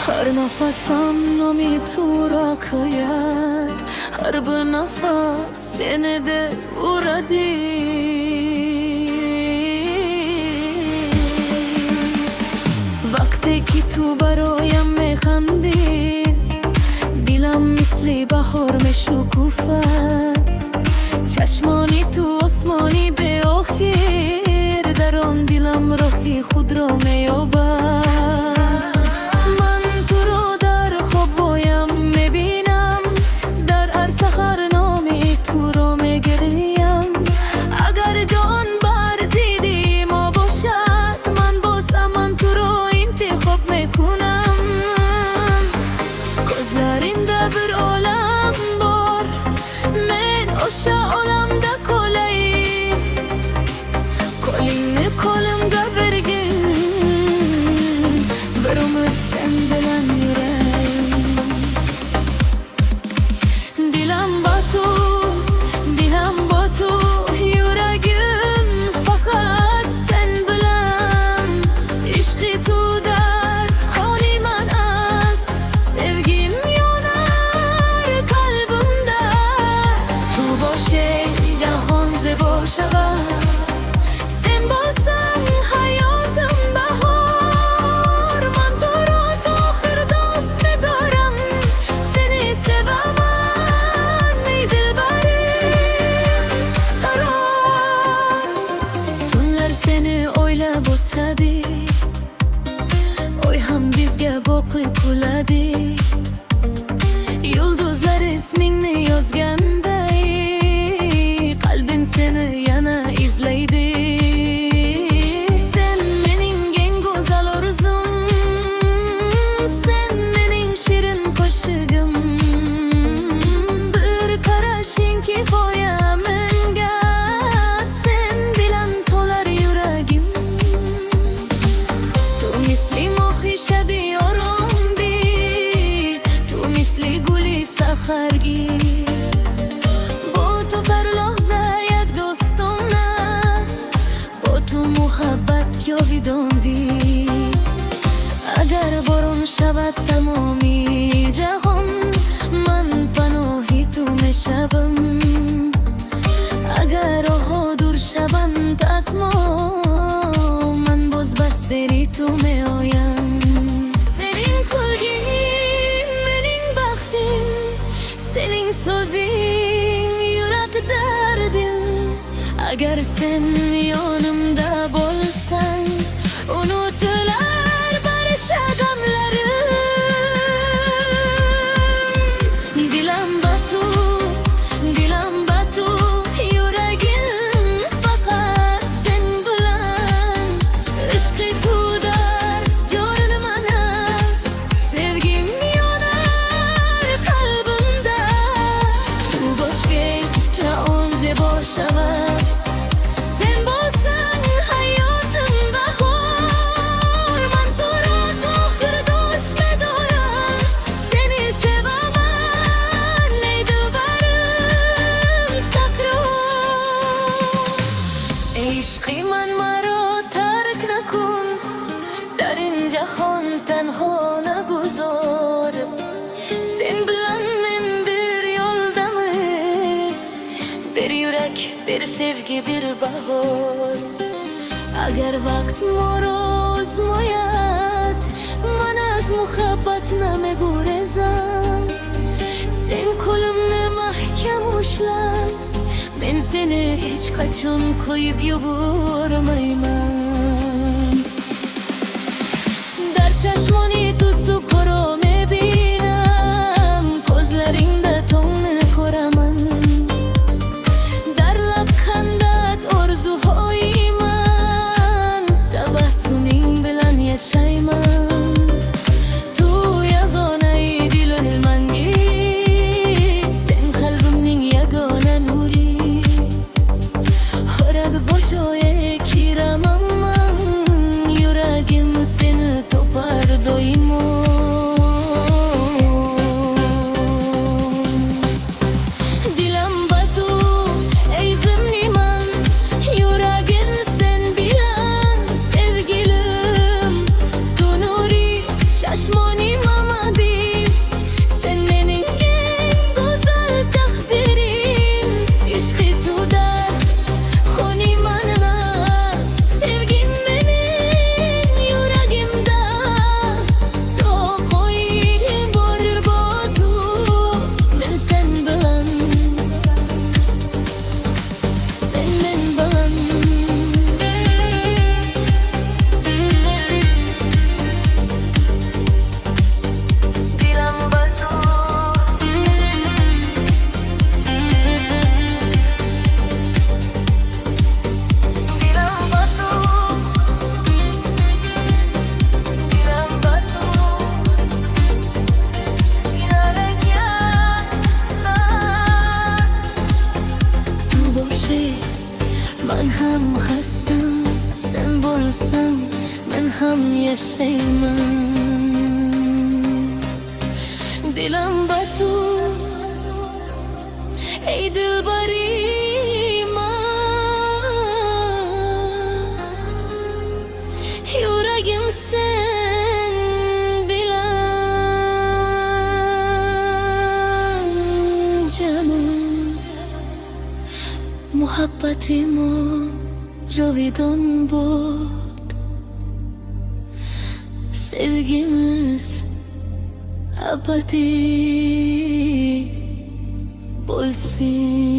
Har nafasam nomi tu rakayat, har bir nafas seni de uradi. Vakti ki tu baroyam mekhandi, dilam misli bahor me shukufat. چشمانی تو آسمانی به آخر، در آن دلم راهی خود را می‌یابد. من تو را در خواب بایم می‌بینم، در هر سحر نامی تو را می‌گریم. اگر جان بر ضد ما باشد، من بازم من تو را انتخاب می‌کنم. Gözlerinde bir olam var, men oşa olamda kolayım. Kolingni kolimga bergin, bir umr sen bilan yurayim. Dilam batu, yuragim faqat sen bilan. Ishqi tudar holiman ast, sevgim yonar qalbimda. Tu boshi jahon zebo shavad, sen bo'lsang hayotim bahor. Man tu ro ta oxir dost medoram, seni sevaman ey dilbarim. Tunlar seni o'ylab o'tadi, oy ham bizga boqib kuladi. Yulduzlar ismingni yozganday, qalbim seni yana izlaydi. Sen mening eng go'zal orzum, sen mening shirin qo'shig'im. Bir qarashing kifoya menga, sen bilan to'lar yuragim. Tu misli mohi shabi orombi, tu misli guli sahargi. با تو هر لحظه یک دوستم است، با تو محبت جاویداندی. اگر بارون شود تمامی جهان، من پناهی تو میشوم. اگر راهها دور شوند از ما، من باز بستری تو میآیم. Senin kulgin, mening baxtim, sening so'zing yurak dardim. Agar sen yonimda bo'lsang, unutilar barcha g'amlarim. Dilam batu, yuragim faqat sen bilan. Ishqi tudar jonim ast, sevgim yonar qalbimda. Tu boshga jahon zebo shavad, sen bo'lsang hayotim bahor. Man tu ro ta oxir dost medoram, seni sevaman ey dilbarim. Takror ey ishqi man maro tark nakun, dar in jahon tanho naguzor. Sen bilan men bir yo'ldamiz, bir yurak, bir sevgi, bir bahor. Agar vaqt moro uzmoyad, man az muhabbat namegurezam. Sen qo'limni mahkam ushla, men seni hech qachon qo'yib yubormayman. Dar chashmoni tu supro mebinam, ko'zlaringda tongni ko'raman. Dar labxandat orzuhoyman, tabassuming bilan yashayman. Tu yagona dilul mangi, sen qalbimning yagona nuri. Xo'rak boshga kiraman, yuragim seni topar. dilim batu ey dilbarima yüreğim sen bilen canım muhabbetimo rovidon bot sevgimiz abadi bo'lsin.